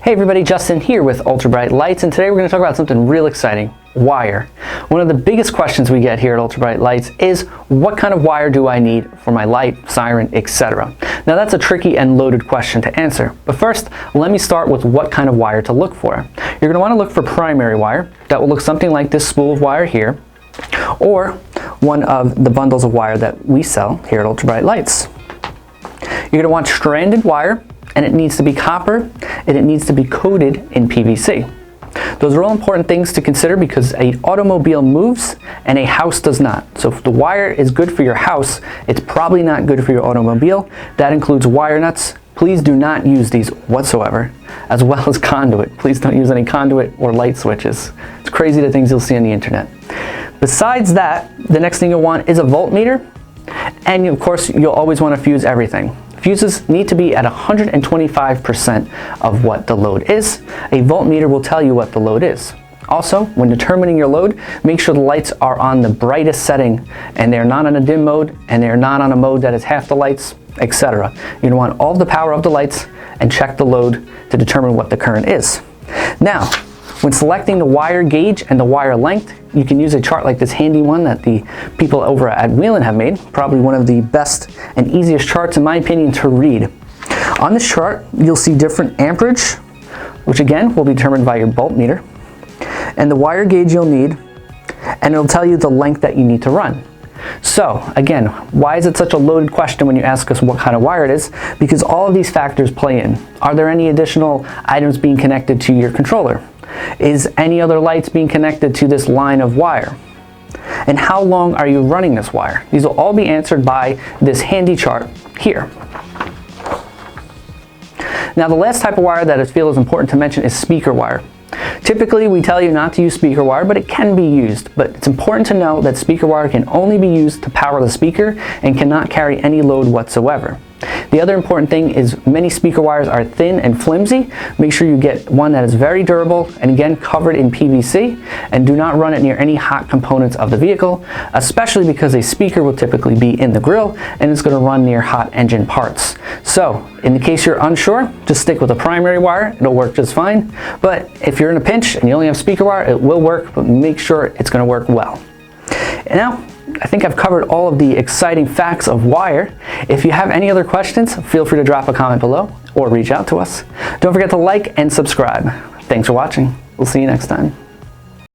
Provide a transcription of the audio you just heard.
Hey everybody, Justin here with Ultra Bright Lights, and today we're going to talk about something real exciting, wire. One of the biggest questions we get here at Ultra Bright Lights is, what kind of wire do I need for my light, siren, etc.? Now that's a tricky and loaded question to answer, but first let me start with what kind of wire to look for. You're going to want to look for primary wire. That will look something like this spool of wire here, or one of the bundles of wire that we sell here at Ultra Bright Lights. You're going to want stranded wire, and it needs to be copper, and it needs to be coated in PVC. Those are all important things to consider because an automobile moves and a house does not. So if the wire is good for your house, it's probably not good for your automobile. That includes wire nuts. Please do not use these whatsoever, as well as conduit. Please don't use any conduit or light switches. It's crazy the things you'll see on the internet. Besides that, the next thing you'll want is a voltmeter, and of course you'll always want to fuse everything. Fuses need to be at 125% of what the load is. A voltmeter will tell you what the load is. Also, when determining your load, make sure the lights are on the brightest setting and they're not on a dim mode and they're not on a mode that is half the lights, etc. You want all the power of the lights and check the load to determine what the current is. Now, when selecting the wire gauge and the wire length, you can use a chart like this handy one that the people over at Wheelin have made. Probably one of the best and easiest charts in my opinion to read. On this chart, you'll see different amperage, which again will be determined by your voltmeter, and the wire gauge you'll need, and it'll tell you the length that you need to run. So again, why is it such a loaded question when you ask us what kind of wire it is? Because all of these factors play in. Are there any additional items being connected to your controller? Is any other lights being connected to this line of wire? And how long are you running this wire? These will all be answered by this handy chart here. Now the last type of wire that I feel is important to mention is speaker wire. Typically we tell you not to use speaker wire, but it can be used. But it's important to know that speaker wire can only be used to power the speaker and cannot carry any load whatsoever. The other important thing is many speaker wires are thin and flimsy. Make sure you get one that is very durable and again covered in PVC, and do not run it near any hot components of the vehicle, especially because a speaker will typically be in the grill and it's going to run near hot engine parts. So in the case you're unsure, just stick with a primary wire. It'll work just fine. But if you're in a pinch and you only have speaker wire, it will work, but make sure it's going to work well. And now, I think I've covered all of the exciting facts of wire. If you have any other questions, feel free to drop a comment below or reach out to us. Don't forget to like and subscribe. Thanks for watching. We'll see you next time.